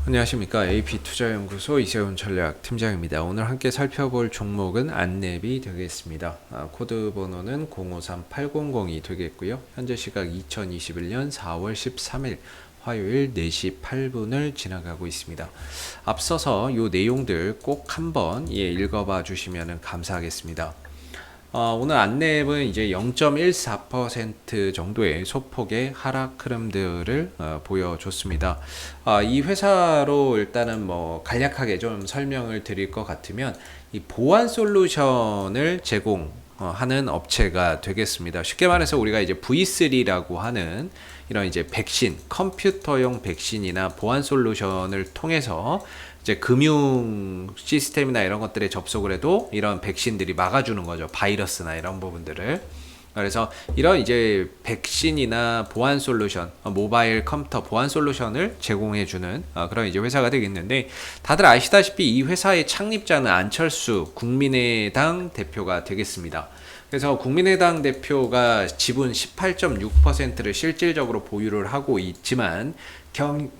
안녕하십니까. AP투자연구소 이세훈 전략 팀장입니다. 오늘 함께 살펴볼 종목은 안랩이 되겠습니다. 코드 번호는 053800이 되겠고요. 현재 시각 2021년 4월 13일 화요일 4시 8분을 지나가고 있습니다. 앞서서 이 내용들 꼭 한번 읽어봐 주시면 감사하겠습니다. 오늘 안랩은 이제 0.14% 정도의 소폭의 하락 흐름들을 보여줬습니다. 이 회사로 일단은 뭐 간략하게 좀 설명을 드릴 것 같으면 이 보안 솔루션을 제공하는 업체가 되겠습니다. 쉽게 말해서 우리가 이제 V3라고 하는 이런 이제 백신, 컴퓨터용 백신이나 보안 솔루션을 통해서 이제 금융 시스템이나 이런 것들에 접속을 해도 이런 백신들이 막아주는 거죠. 바이러스나 이런 부분들을. 그래서 이런 이제 백신이나 보안 솔루션, 모바일 컴퓨터 보안 솔루션을 제공해주는 그런 이제 회사가 되겠는데, 다들 아시다시피 이 회사의 창립자는 안철수 국민의당 대표가 되겠습니다. 그래서 국민의당 대표가 지분 18.6%를 실질적으로 보유를 하고 있지만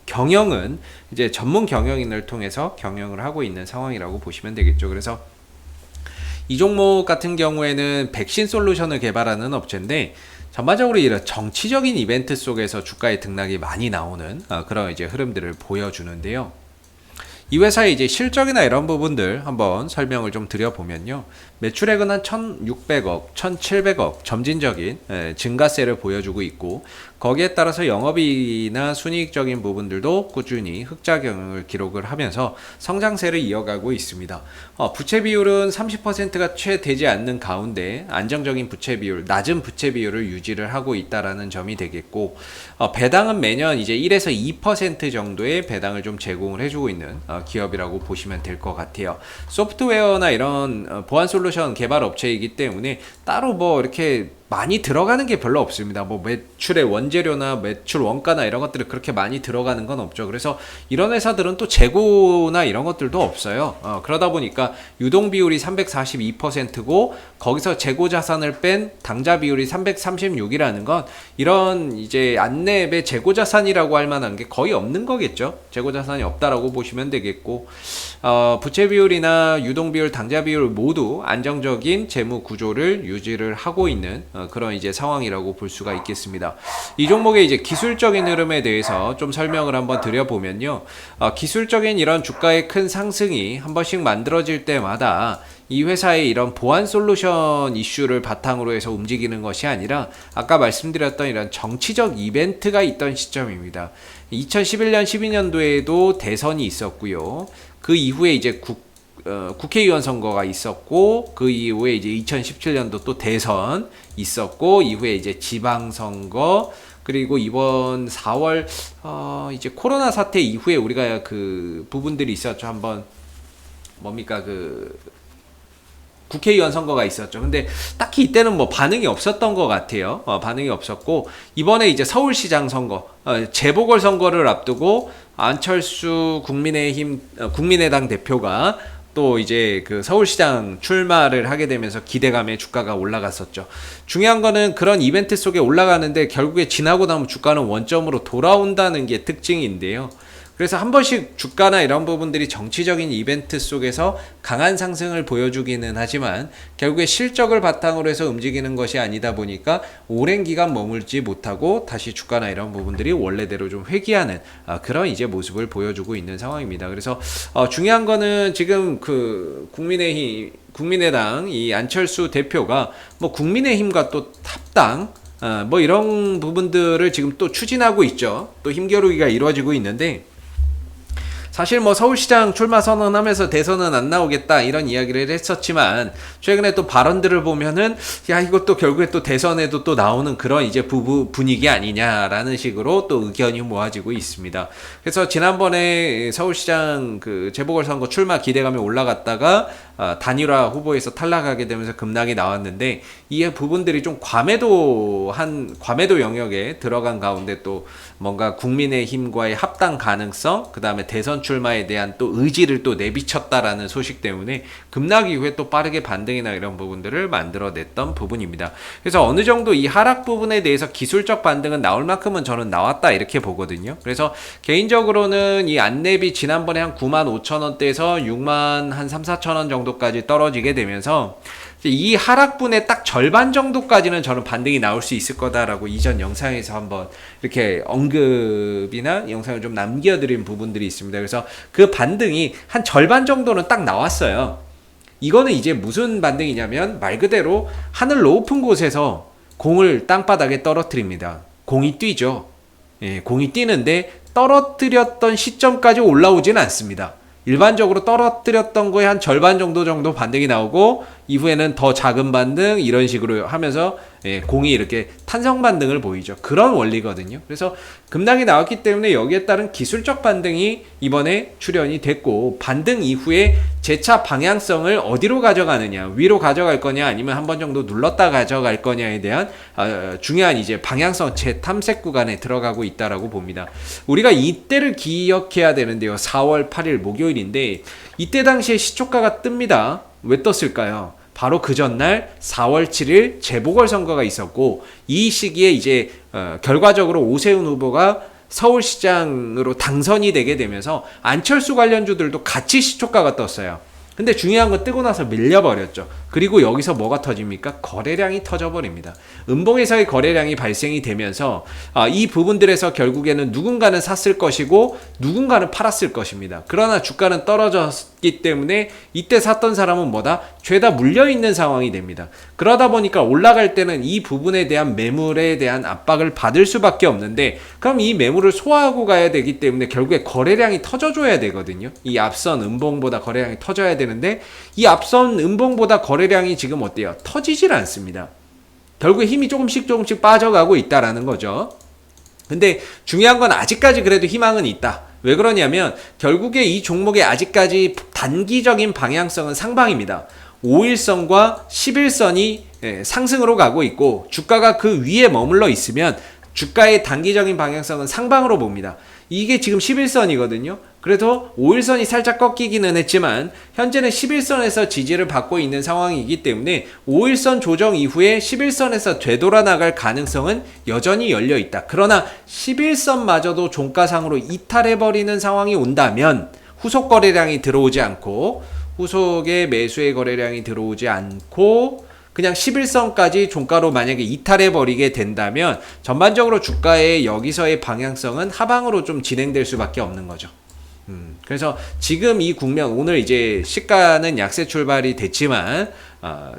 경영은 이제 전문 경영인을 통해서 경영을 하고 있는 상황이라고 보시면 되겠죠. 그래서 이 종목 같은 경우에는 백신 솔루션을 개발하는 업체인데, 전반적으로 이런 정치적인 이벤트 속에서 주가의 등락이 많이 나오는 그런 이제 흐름들을 보여주는데요. 이 회사의 이제 실적이나 이런 부분들 한번 설명을 좀 드려보면요. 매출액은 한 1,600억, 1,700억 점진적인 증가세를 보여주고 있고, 거기에 따라서 영업이익이나 순이익적인 부분들도 꾸준히 흑자 경영을 기록을 하면서 성장세를 이어가고 있습니다. 부채 비율은 30%가 채 되지 않는 가운데 안정적인 부채 비율, 낮은 부채 비율을 유지를 하고 있다라는 점이 되겠고, 배당은 매년 이제 1에서 2% 정도의 배당을 좀 제공을 해주고 있는 기업이라고 보시면 될 것 같아요. 소프트웨어나 이런 보안 솔루션 개발 업체이기 때문에 따로 뭐 이렇게 많이 들어가는 게 별로 없습니다. 뭐 매출의 원재료나 매출 원가나 이런 것들이 그렇게 많이 들어가는 건 없죠. 그래서 이런 회사들은 또 재고나 이런 것들도 없어요. 그러다 보니까 유동 비율이 342%고 거기서 재고 자산을 뺀 당좌 비율이 336이라는 건 이런 이제 안랩의 재고 자산이라고 할 만한 게 거의 없는 거겠죠. 재고 자산이 없다라고 보시면 되겠고, 부채 비율이나 유동 비율, 당좌 비율 모두 안정적인 재무 구조를 유지를 하고 있는 그런 이제 상황이라고 볼 수가 있겠습니다. 이 종목의 이제 기술적인 흐름에 대해서 좀 설명을 한번 드려보면요. 기술적인 이런 주가의 큰 상승이 한 번씩 만들어질 때마다 이 회사의 이런 보안 솔루션 이슈를 바탕으로 해서 움직이는 것이 아니라 아까 말씀드렸던 이런 정치적 이벤트가 있던 시점입니다. 2011년, 12년도에도 대선이 있었고요. 그 이후에 이제 국회의원 선거가 있었고, 그 이후에 이제 2017년도 또 대선 있었고, 이후에 이제 지방선거, 그리고 이번 4월 이제 코로나 사태 이후에 우리가 그 부분들이 있었죠. 한번 뭡니까 국회의원 선거가 있었죠. 근데 딱히 이때는 뭐 반응이 없었던 것 같아요. 반응이 없었고, 이번에 이제 서울시장 선거, 재보궐 선거를 앞두고 안철수 국민의당 대표가 또 이제 그 서울시장 출마를 하게 되면서 기대감에 주가가 올라갔었죠. 중요한 거는 그런 이벤트 속에 올라가는데 결국에 지나고 나면 주가는 원점으로 돌아온다는 게 특징인데요. 그래서 한 번씩 주가나 이런 부분들이 정치적인 이벤트 속에서 강한 상승을 보여주기는 하지만 결국에 실적을 바탕으로 해서 움직이는 것이 아니다 보니까 오랜 기간 머물지 못하고 다시 주가나 이런 부분들이 원래대로 좀 회귀하는 그런 이제 모습을 보여주고 있는 상황입니다. 그래서 중요한 거는 지금 그 국민의당 이 안철수 대표가 뭐 국민의힘과 또 합당 뭐 이런 부분들을 지금 또 추진하고 있죠. 또 힘겨루기가 이루어지고 있는데, 사실 뭐 서울시장 출마 선언하면서 대선은 안 나오겠다 이런 이야기를 했었지만 최근에 또 발언들을 보면은 야 이것도 결국에 또 대선에도 또 나오는 그런 이제 분위기 아니냐라는 식으로 또 의견이 모아지고 있습니다. 그래서 지난번에 서울시장 그 재보궐선거 출마 기대감이 올라갔다가 단일화 후보에서 탈락하게 되면서 급락이 나왔는데 이 부분들이 좀 과매도 영역에 들어간 가운데 또 뭔가 국민의힘과의 합당 가능성, 그 다음에 대선 출마에 대한 또 의지를 또 내비쳤다라는 소식 때문에 급락 이후에 또 빠르게 반등이나 이런 부분들을 만들어냈던 부분입니다. 그래서 어느 정도 이 하락 부분에 대해서 기술적 반등은 나올 만큼은 저는 나왔다 이렇게 보거든요. 그래서 개인적으로는 이 안랩이 지난번에 한 95,000원대에서 6만 한 3, 4,000원 정도까지 떨어지게 되면서 이 하락분의 딱 절반 정도까지는 저는 반등이 나올 수 있을 거다라고 이전 영상에서 한번 이렇게 언급이나 영상을 좀 남겨드린 부분들이 있습니다. 그래서 그 반등이 한 절반 정도는 딱 나왔어요. 이거는 이제 무슨 반등이냐면 말 그대로 하늘 높은 곳에서 공을 땅바닥에 떨어뜨립니다. 공이 뛰죠. 예, 공이 뛰는데 떨어뜨렸던 시점까지 올라오지는 않습니다. 일반적으로 떨어뜨렸던 거에 한 절반 정도 반등이 나오고 이후에는 더 작은 반등 이런 식으로 하면서 공이 이렇게 탄성 반등을 보이죠. 그런 원리거든요. 그래서 급락이 나왔기 때문에 여기에 따른 기술적 반등이 이번에 출현이 됐고 반등 이후에 재차 방향성을 어디로 가져가느냐, 위로 가져갈 거냐 아니면 한 번 정도 눌렀다 가져갈 거냐에 대한 중요한 이제 방향성 재탐색 구간에 들어가고 있다라고 봅니다. 우리가 이때를 기억해야 되는데요. 4월 8일 목요일인데 이때 당시에 시초가가 뜹니다. 왜 떴을까요? 바로 그 전날 4월 7일 재보궐선거가 있었고 이 시기에 이제 결과적으로 오세훈 후보가 서울시장으로 당선이 되게 되면서 안철수 관련주들도 같이 시초가가 떴어요. 근데 중요한 건 뜨고 나서 밀려버렸죠. 그리고 여기서 뭐가 터집니까? 거래량이 터져버립니다. 음봉에서의 거래량이 발생이 되면서 이 부분들에서 결국에는 누군가는 샀을 것이고 누군가는 팔았을 것입니다. 그러나 주가는 떨어졌기 때문에 이때 샀던 사람은 뭐다? 죄다 물려있는 상황이 됩니다. 그러다 보니까 올라갈 때는 이 부분에 대한 매물에 대한 압박을 받을 수밖에 없는데 그럼 이 매물을 소화하고 가야 되기 때문에 결국에 거래량이 터져줘야 되거든요. 이 앞선 음봉보다 거래량이 터져야 되는데 이 앞선 음봉보다 거래량이 지금 어때요? 터지질 않습니다. 결국에 힘이 조금씩 빠져가고 있다라는 거죠. 근데 중요한 건 아직까지 그래도 희망은 있다. 왜 그러냐면 결국에 이 종목의 아직까지 단기적인 방향성은 상방입니다. 5일선과 11선이 상승으로 가고 있고 주가가 그 위에 머물러 있으면 주가의 단기적인 방향성은 상방으로 봅니다. 이게 지금 11선이거든요. 그래서 5일선이 살짝 꺾이기는 했지만 현재는 11선에서 지지를 받고 있는 상황이기 때문에 5일선 조정 이후에 11선에서 되돌아 나갈 가능성은 여전히 열려 있다. 그러나 11선마저도 종가상으로 이탈해버리는 상황이 온다면 후속 거래량이 들어오지 않고 후속의 매수의 거래량이 들어오지 않고 그냥 11선까지 종가로 만약에 이탈해버리게 된다면 전반적으로 주가의 여기서의 방향성은 하방으로 좀 진행될 수밖에 없는 거죠. 그래서 지금 이 국면 오늘 이제 시가는 약세 출발이 됐지만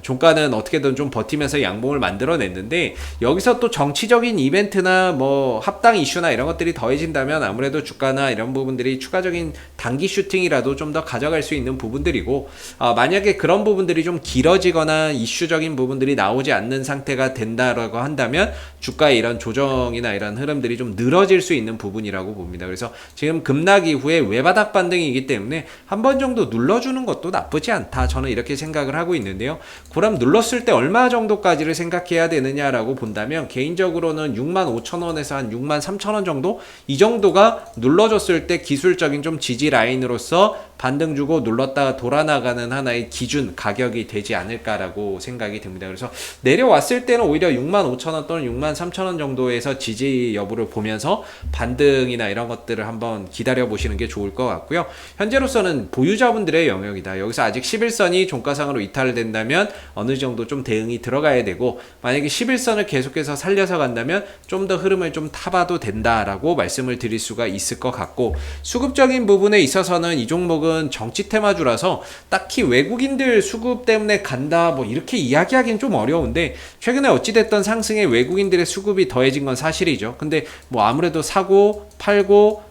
종가는 어떻게든 좀 버티면서 양봉을 만들어냈는데 여기서 또 정치적인 이벤트나 뭐 합당 이슈나 이런 것들이 더해진다면 아무래도 주가나 이런 부분들이 추가적인 단기 슈팅이라도 좀 더 가져갈 수 있는 부분들이고 만약에 그런 부분들이 좀 길어지거나 이슈적인 부분들이 나오지 않는 상태가 된다라고 한다면 주가의 이런 조정이나 이런 흐름들이 좀 늘어질 수 있는 부분이라고 봅니다. 그래서 지금 급락 이후에 외바닥 반등이기 때문에 한 번 정도 눌러주는 것도 나쁘지 않다. 저는 이렇게 생각을 하고 있는데요. 그럼 눌렀을 때 얼마 정도까지를 생각해야 되느냐라고 본다면 개인적으로는 65,000원에서 한 63,000원 정도? 이 정도가 눌러줬을 때 기술적인 좀 지지 라인으로서 반등 주고 눌렀다가 돌아나가는 하나의 기준 가격이 되지 않을까라고 생각이 듭니다. 그래서 내려왔을 때는 오히려 65,000원 또는 63,000원 정도에서 지지 여부를 보면서 반등이나 이런 것들을 한번 기다려 보시는 게 좋을 것 같고요. 현재로서는 보유자분들의 영역이다. 여기서 아직 11선이 종가상으로 이탈된다면 어느 정도 좀 대응이 들어가야 되고 만약에 11선을 계속해서 살려서 간다면 좀 더 흐름을 좀 타봐도 된다라고 말씀을 드릴 수가 있을 것 같고 수급적인 부분에 있어서는 이 종목은 정치 테마주라서 딱히 외국인들 수급 때문에 간다 뭐 이렇게 이야기하기는 좀 어려운데 최근에 어찌됐던 상승에 외국인들의 수급이 더해진 건 사실이죠. 근데 뭐 아무래도 사고 팔고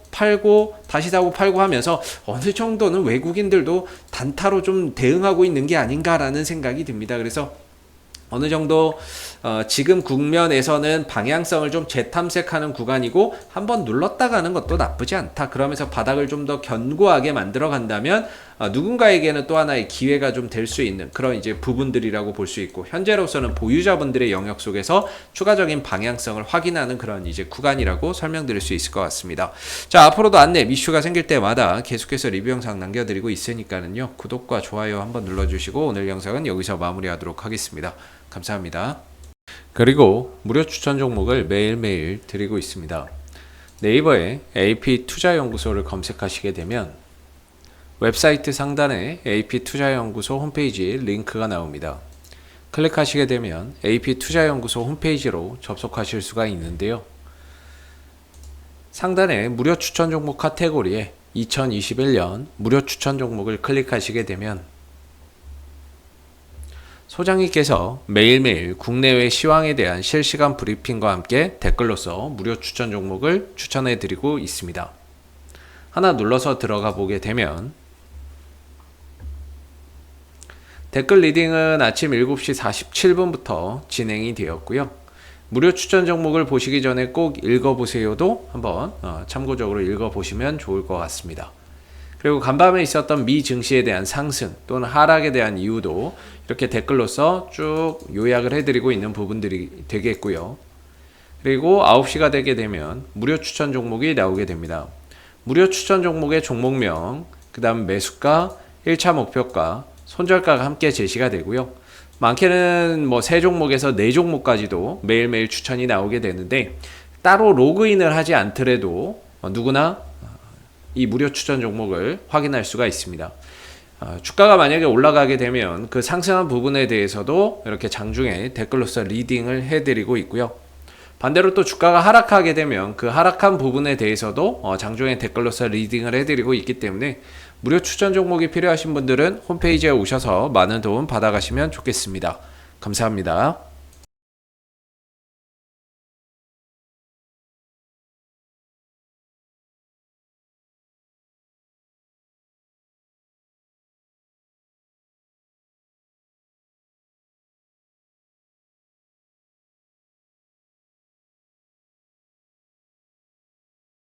다시 사고 팔고 하면서 어느 정도는 외국인들도 단타로 좀 대응하고 있는 게 아닌가라는 생각이 듭니다. 그래서 어느 정도 지금 국면에서는 방향성을 좀 재탐색하는 구간이고 한번 눌렀다 가는 것도 나쁘지 않다. 그러면서 바닥을 좀 더 견고하게 만들어 간다면 누군가에게는 또 하나의 기회가 좀 될 수 있는 그런 이제 부분들이라고 볼 수 있고, 현재로서는 보유자분들의 영역 속에서 추가적인 방향성을 확인하는 그런 이제 구간이라고 설명드릴 수 있을 것 같습니다. 자, 앞으로도 안내 이슈가 생길 때마다 계속해서 리뷰 영상 남겨드리고 있으니까는요, 구독과 좋아요 한번 눌러주시고 오늘 영상은 여기서 마무리하도록 하겠습니다. 감사합니다. 그리고 무료 추천 종목을 매일매일 드리고 있습니다. 네이버에 AP투자연구소를 검색하시게 되면 웹사이트 상단에 AP투자연구소 홈페이지 링크가 나옵니다. 클릭하시게 되면 AP투자연구소 홈페이지로 접속하실 수가 있는데요. 상단에 무료 추천 종목 카테고리에 2021년 무료 추천 종목을 클릭하시게 되면 소장님께서 매일매일 국내외 시황에 대한 실시간 브리핑과 함께 댓글로서 무료 추천 종목을 추천해 드리고 있습니다. 하나 눌러서 들어가 보게 되면 댓글 리딩은 아침 7시 47분부터 진행이 되었고요. 무료 추천 종목을 보시기 전에 꼭 읽어보세요도 한번 참고적으로 읽어보시면 좋을 것 같습니다. 그리고 간밤에 있었던 미 증시에 대한 상승 또는 하락에 대한 이유도 이렇게 댓글로서 쭉 요약을 해드리고 있는 부분들이 되겠고요. 그리고 9시가 되게 되면 무료 추천 종목이 나오게 됩니다. 무료 추천 종목의 종목명, 그 다음 매수가, 1차 목표가, 손절가가 함께 제시가 되고요. 많게는 뭐 3종목에서 4종목까지도 매일매일 추천이 나오게 되는데, 따로 로그인을 하지 않더라도 누구나 이 무료 추천 종목을 확인할 수가 있습니다. 주가가 만약에 올라가게 되면 그 상승한 부분에 대해서도 이렇게 장중에 댓글로서 리딩을 해드리고 있고요. 반대로 또 주가가 하락하게 되면 그 하락한 부분에 대해서도 장중에 댓글로서 리딩을 해드리고 있기 때문에 무료 추천 종목이 필요하신 분들은 홈페이지에 오셔서 많은 도움 받아가시면 좋겠습니다. 감사합니다.